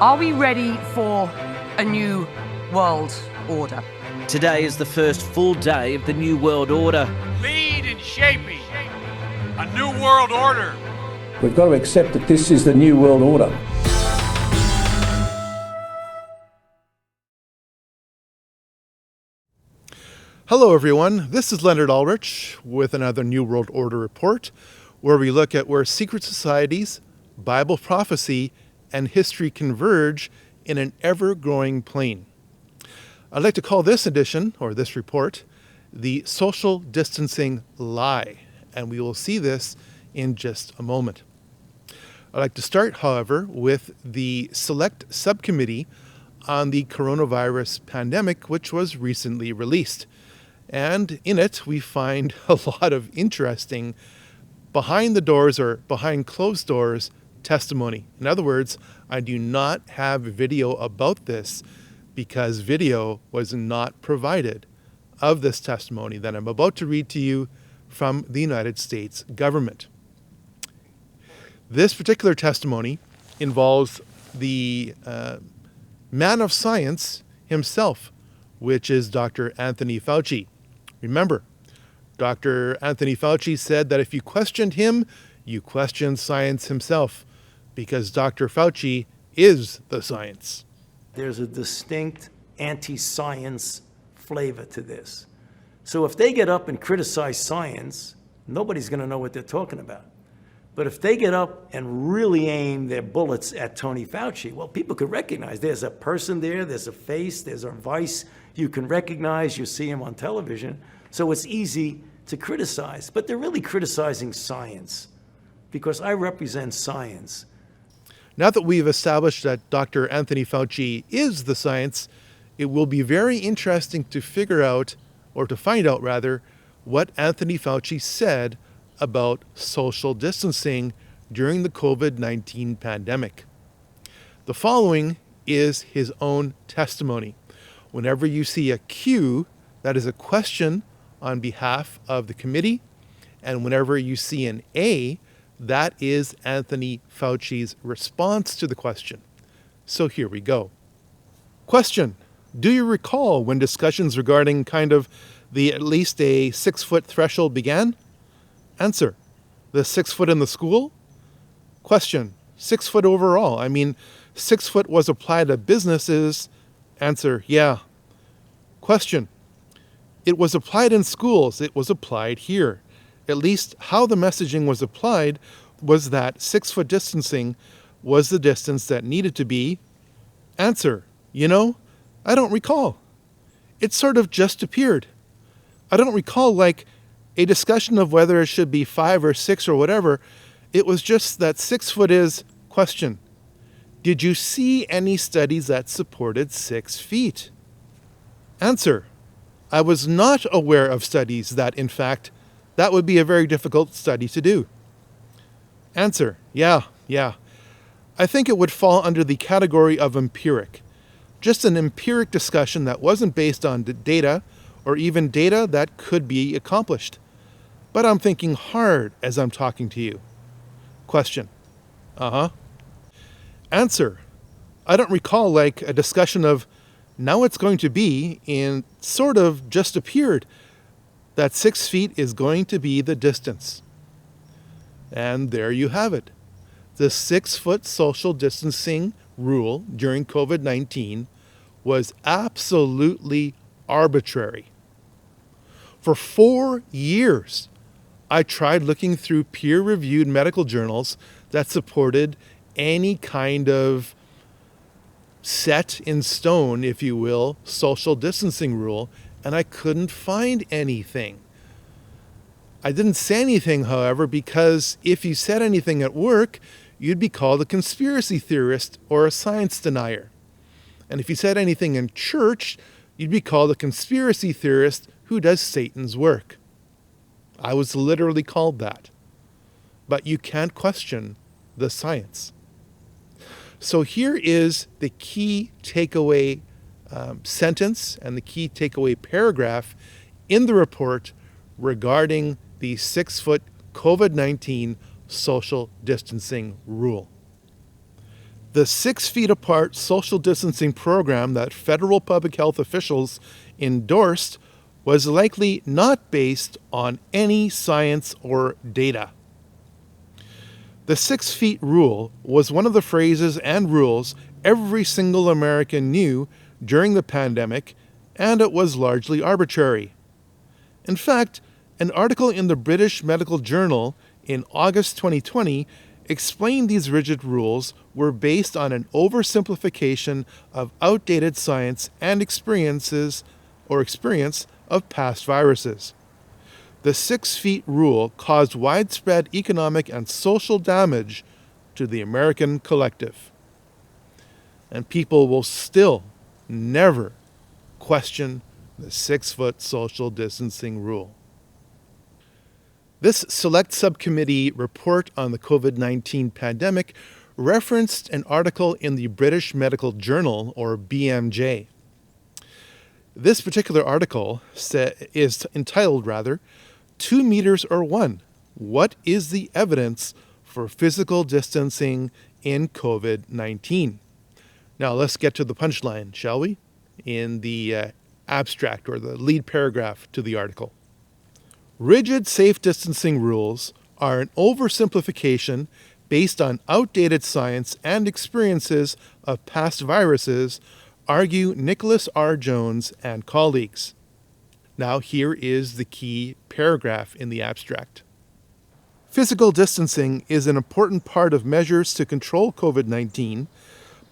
Are we ready for a new world order? Today is the first full day of the New World Order. Lead in shaping a new world order. We've got to accept that this is the New World Order. Hello everyone, this is Leonard Ulrich with another New World Order report, where we look at where secret societies, Bible prophecy, and history converge in an ever-growing plane. I'd like to call this edition, or this report, the social distancing lie, and we will see this in just a moment. I'd like to start, however, with the select subcommittee on the coronavirus pandemic, which was recently released. And in it, we find a lot of interesting behind the doors or behind closed doors testimony. In other words, I do not have video about this because video was not provided of this testimony that I'm about to read to you from the United States government. This particular testimony involves the man of science himself, which is Dr. Anthony Fauci. Remember, Dr. Anthony Fauci said that if you questioned him, you questioned science himself, because Dr. Fauci is the science. There's a distinct anti-science flavor to this. So if they get up and criticize science, nobody's going to know what they're talking about. But if they get up and really aim their bullets at Tony Fauci, well, people could recognize there's a person there, there's a face, there's a voice you can recognize, you see him on television. So it's easy to criticize, but they're really criticizing science because I represent science. Now that we've established that Dr. Anthony Fauci is the science, it will be very interesting to figure out, or to find out rather, what Anthony Fauci said about social distancing during the COVID-19 pandemic. The following is his own testimony. Whenever you see a Q, that is a question on behalf of the committee, and whenever you see an A, that is Anthony Fauci's response to the question. So here we go. Question: do you recall when discussions regarding kind of the at least a 6-foot threshold began? Answer: the 6 foot in the school? Question: 6 foot overall. I mean, 6 foot was applied to businesses. Answer: yeah. Question: it was applied in schools. It was applied here. At least how the messaging was applied was that 6 foot distancing was the distance that needed to be. Answer: I don't recall. It sort of just appeared. I don't recall like a discussion of whether it should be 5 or 6 or whatever. It was just that 6 foot is question. Did you see any studies that supported 6 feet? Answer: I was not aware of studies that, in fact, that would be a very difficult study to do. Answer: yeah. I think it would fall under the category of empiric. Just an empiric discussion that wasn't based on data or even data that could be accomplished. But I'm thinking hard as I'm talking to you. Question: Answer: I don't recall like a discussion of now it's going to be in sort of just appeared that 6 feet is going to be the distance. And there you have it. The 6 foot social distancing rule during COVID-19 was absolutely arbitrary. For 4 years, I tried looking through peer-reviewed medical journals that supported any kind of set in stone, if you will, social distancing rule, and I couldn't find anything. I didn't say anything, however, because if you said anything at work, you'd be called a conspiracy theorist or a science denier. And if you said anything in church, you'd be called a conspiracy theorist who does Satan's work. I was literally called that. But you can't question the science. So here is the key takeaway sentence and the key takeaway paragraph in the report regarding the 6 foot COVID-19 social distancing rule. The 6 feet apart social distancing program that federal public health officials endorsed was likely not based on any science or data. The 6 feet rule was one of the phrases and rules every single American knew during the pandemic, and it was largely arbitrary. In fact, an article in the British Medical Journal in August 2020 explained these rigid rules were based on an oversimplification of outdated science and experience of past viruses. The 6 feet rule caused widespread economic and social damage to the American collective. And people will still never question the 6-foot social distancing rule. This select subcommittee report on the COVID-19 pandemic referenced an article in the British Medical Journal, or BMJ. This particular article is entitled, 2 meters or 1, What is the evidence for physical distancing in COVID-19? Now let's get to the punchline, shall we? In the abstract, or the lead paragraph to the article. Rigid safe distancing rules are an oversimplification based on outdated science and experiences of past viruses, argue Nicholas R. Jones and colleagues. Now here is the key paragraph in the abstract. Physical distancing is an important part of measures to control COVID-19,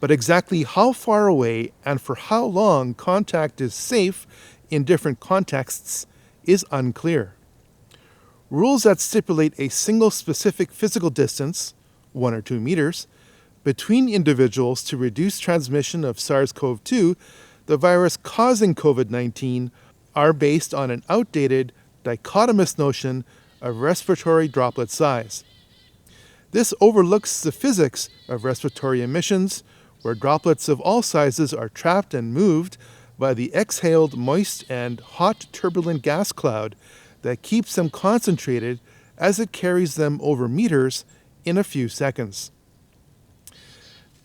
but exactly how far away and for how long contact is safe in different contexts is unclear. Rules that stipulate a single specific physical distance, 1 or 2 meters, between individuals to reduce transmission of SARS-CoV-2, the virus causing COVID-19, are based on an outdated, dichotomous notion of respiratory droplet size. This overlooks the physics of respiratory emissions, where droplets of all sizes are trapped and moved by the exhaled moist and hot turbulent gas cloud that keeps them concentrated as it carries them over meters in a few seconds.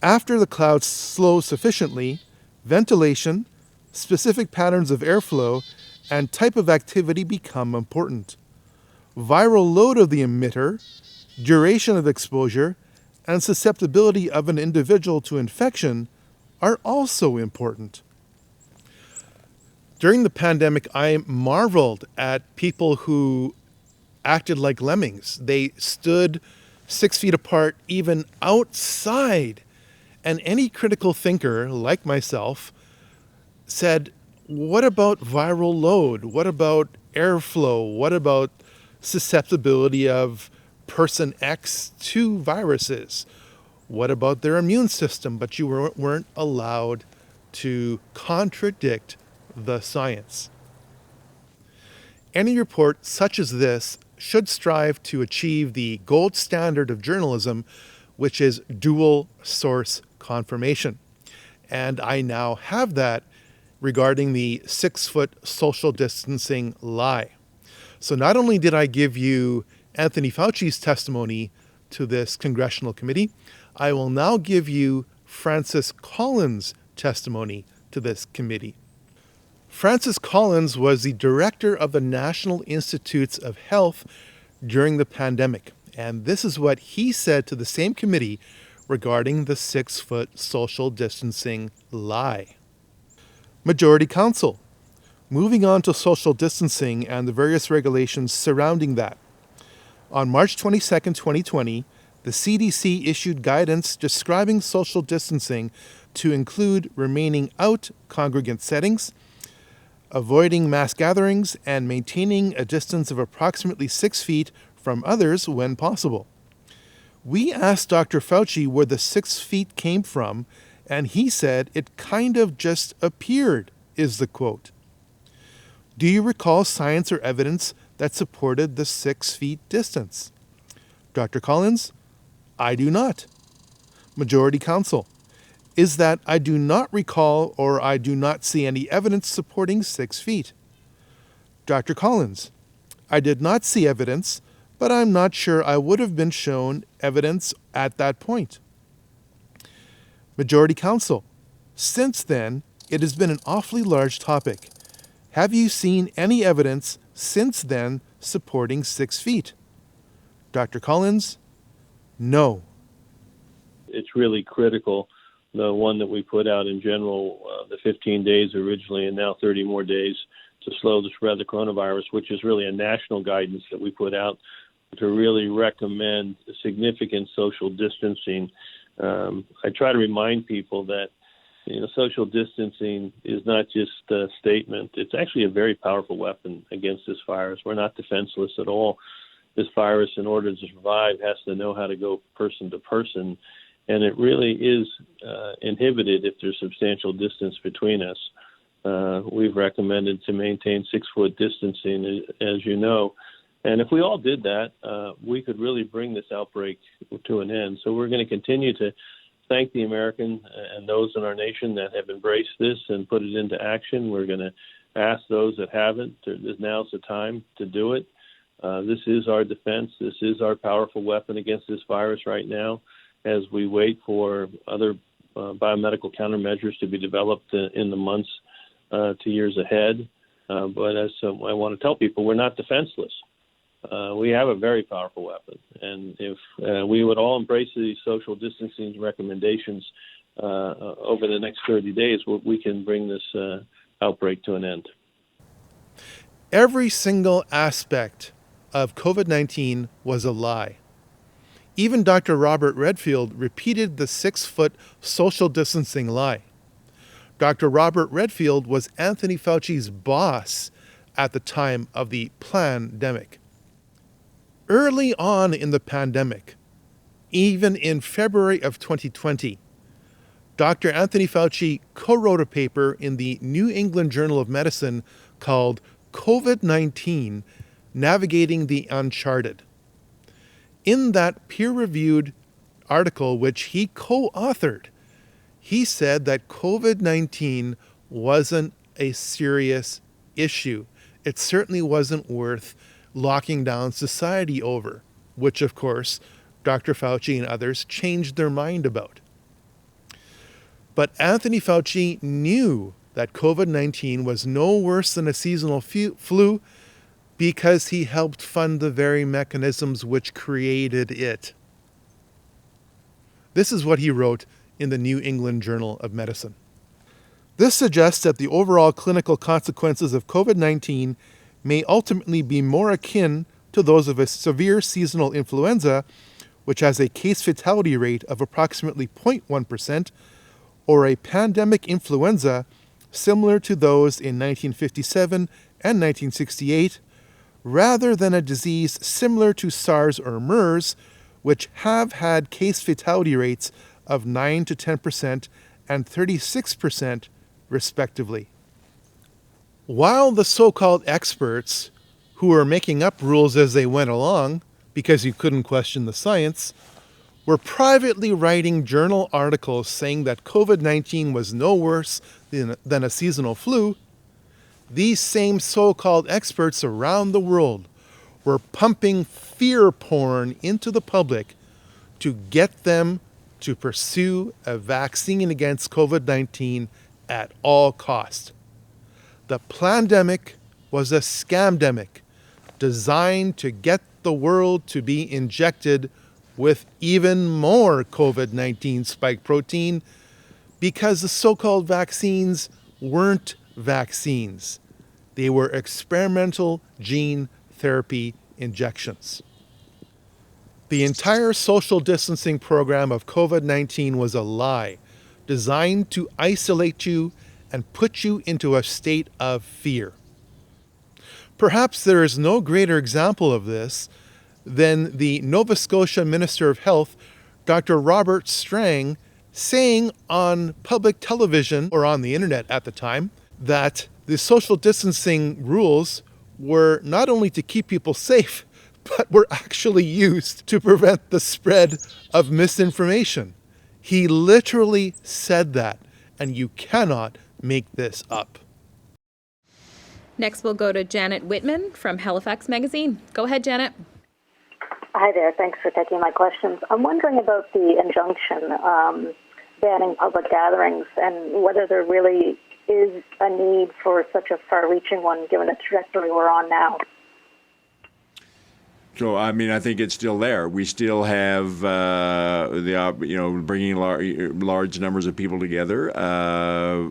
After the cloud slows sufficiently, ventilation, specific patterns of airflow, and type of activity become important. Viral load of the emitter, duration of exposure, and susceptibility of an individual to infection are also important. During the pandemic, I marveled at people who acted like lemmings. They stood 6 feet apart, even outside. And any critical thinker, like myself, said, what about viral load? What about airflow? What about susceptibility of person X to viruses? What about their immune system? But you weren't allowed to contradict the science. Any report such as this should strive to achieve the gold standard of journalism, which is dual source confirmation. And I now have that regarding the 6-foot social distancing lie. So not only did I give you Anthony Fauci's testimony to this congressional committee, I will now give you Francis Collins' testimony to this committee. Francis Collins was the director of the National Institutes of Health during the pandemic, and this is what he said to the same committee regarding the 6-foot social distancing lie. Majority Counsel. Moving on to social distancing and the various regulations surrounding that. On March 22, 2020, the CDC issued guidance describing social distancing to include remaining out congregate settings, avoiding mass gatherings, and maintaining a distance of approximately 6 feet from others when possible. We asked Dr. Fauci where the 6 feet came from, and he said it kind of just appeared, is the quote. Do you recall science or evidence that supported the 6 feet distance? Dr. Collins, I do not. Majority Counsel, is that I do not recall or I do not see any evidence supporting 6 feet. Dr. Collins, I did not see evidence, but I'm not sure I would have been shown evidence at that point. Majority Council. Since then, it has been an awfully large topic. Have you seen any evidence since then supporting 6 feet? Dr. Collins? No. It's really critical, the one that we put out in general, the 15 days originally and now 30 more days to slow the spread of the coronavirus, which is really a national guidance that we put out to really recommend significant social distancing. I try to remind people that social distancing is not just a statement. It's actually a very powerful weapon against this virus. We're not defenseless at all. This virus, in order to survive, has to know how to go person to person, and it really is inhibited if there's substantial distance between us. We've recommended to maintain 6-foot distancing, as you know, and if we all did that, we could really bring this outbreak to an end. So we're going to continue to thank the American and those in our nation that have embraced this and put it into action. We're going to ask those that haven't, now's the time to do it. This is our defense. This is our powerful weapon against this virus right now as we wait for other biomedical countermeasures to be developed in the months to years ahead. But as I want to tell people, we're not defenseless. We have a very powerful weapon. And if we would all embrace these social distancing recommendations over the next 30 days, we can bring this outbreak to an end. Every single aspect of COVID-19 was a lie. Even Dr. Robert Redfield repeated the 6-foot social distancing lie. Dr. Robert Redfield was Anthony Fauci's boss at the time of the pandemic. Early on in the pandemic, even in February of 2020, Dr. Anthony Fauci co-wrote a paper in the New England Journal of Medicine called COVID-19, Navigating the Uncharted. In that peer-reviewed article, which he co-authored, he said that COVID-19 wasn't a serious issue. It certainly wasn't worth locking down society over, which, of course, Dr. Fauci and others changed their mind about. But Anthony Fauci knew that COVID-19 was no worse than a seasonal flu because he helped fund the very mechanisms which created it. This is what he wrote in the New England Journal of Medicine. This suggests that the overall clinical consequences of COVID-19 may ultimately be more akin to those of a severe seasonal influenza, which has a case fatality rate of approximately 0.1%, or a pandemic influenza similar to those in 1957 and 1968, rather than a disease similar to SARS or MERS, which have had case fatality rates of 9 to 10% and 36%, respectively. While the so-called experts, who were making up rules as they went along, because you couldn't question the science, were privately writing journal articles saying that COVID-19 was no worse than a seasonal flu, these same so-called experts around the world were pumping fear porn into the public to get them to pursue a vaccine against COVID-19 at all cost. The plandemic was a scamdemic designed to get the world to be injected with even more COVID-19 spike protein because the so-called vaccines weren't vaccines. They were experimental gene therapy injections. The entire social distancing program of COVID-19 was a lie designed to isolate you and put you into a state of fear. Perhaps there is no greater example of this than the Nova Scotia Minister of Health, Dr. Robert Strang, saying on public television or on the internet at the time that the social distancing rules were not only to keep people safe, but were actually used to prevent the spread of misinformation. He literally said that, and you cannot make this up. Next, we'll go to Janet Whitman from Halifax Magazine. Go ahead, Janet. Hi there. Thanks for taking my questions. I'm wondering about the injunction banning public gatherings and whether there really is a need for such a far-reaching one given the trajectory we're on now. So, I mean, I think it's still there. We still have bringing large numbers of people together.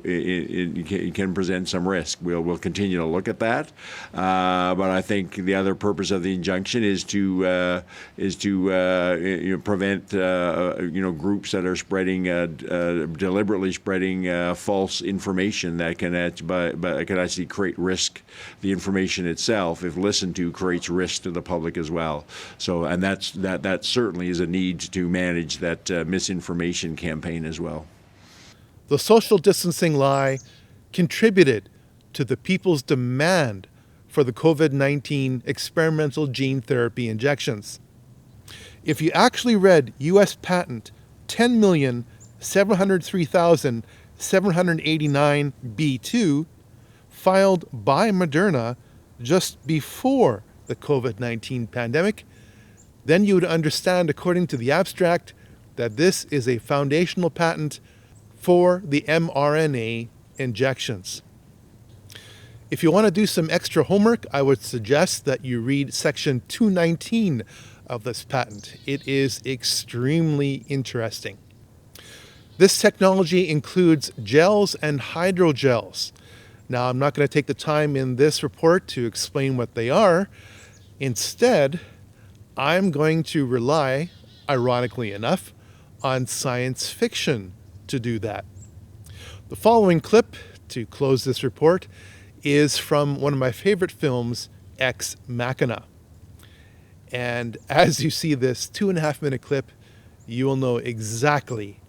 It can present some risk. We'll continue to look at that. But I think the other purpose of the injunction is to prevent groups that are spreading deliberately spreading false information that can actually create risk. The information itself, if listened to, creates risk to the public as well. So, and that certainly is a need to manage that misinformation campaign as well. The social distancing lie contributed to the people's demand for the COVID-19 experimental gene therapy injections. If you actually read U.S. Patent 10,703,789 filed by Moderna just before the COVID-19 pandemic, then you would understand, according to the abstract, that this is a foundational patent for the mRNA injections. If you want to do some extra homework, I would suggest that you read section 219 of this patent. It is extremely interesting. This technology includes gels and hydrogels. Now, I'm not going to take the time in this report to explain what they are. Instead, I'm going to rely, ironically enough, on science fiction to do that. The following clip, to close this report, is from one of my favorite films, Ex Machina. And as you see this 2.5-minute clip, you will know exactly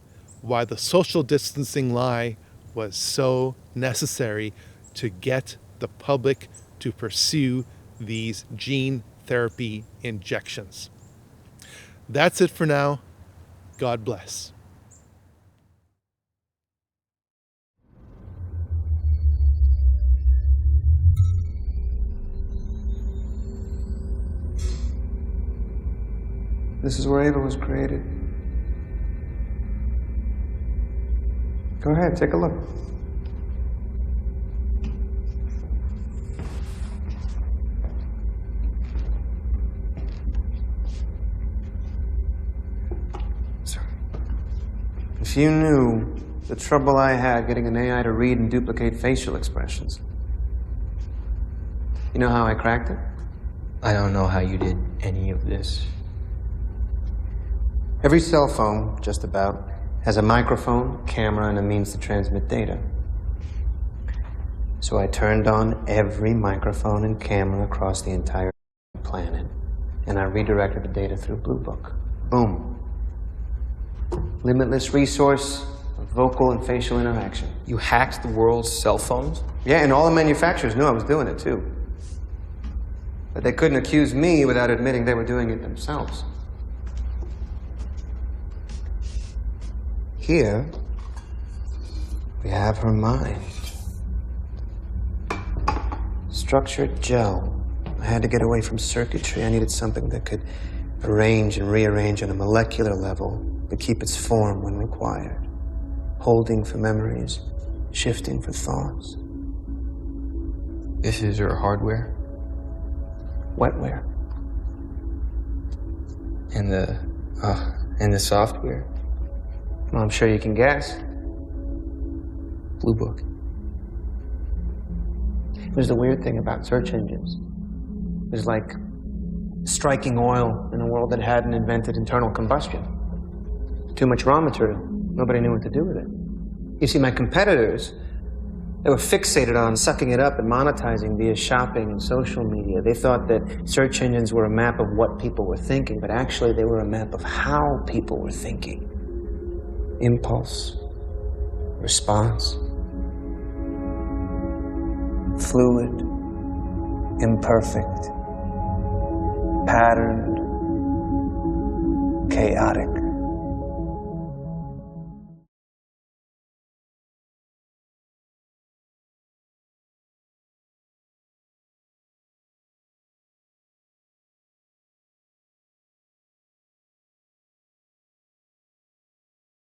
why the social distancing lie was so necessary to get the public to pursue these gene therapy injections. That's it for now. God bless. This is where Ava was created. Go ahead, take a look. If you knew the trouble I had getting an AI to read and duplicate facial expressions. You know how I cracked it? I don't know how you did any of this. Every cell phone, just about, has a microphone, camera, and a means to transmit data. So I turned on every microphone and camera across the entire planet, and I redirected the data through Blue Book. Boom. Limitless resource of vocal and facial interaction. You hacked the world's cell phones? Yeah, and all the manufacturers knew I was doing it too. But they couldn't accuse me without admitting they were doing it themselves. Here, we have her mind. Structured gel. I had to get away from circuitry. I needed something that could arrange and rearrange on a molecular level, but keep its form when required. Holding for memories, shifting for thoughts. This is her hardware? Wetware. And the software? Well, I'm sure you can guess. Blue Book. It was the weird thing about search engines. It was like striking oil in a world that hadn't invented internal combustion. Too much raw material. Nobody knew what to do with it. You see, my competitors, they were fixated on sucking it up and monetizing via shopping and social media. They thought that search engines were a map of what people were thinking, but actually they were a map of how people were thinking. Impulse, response, fluid, imperfect, patterned, chaotic.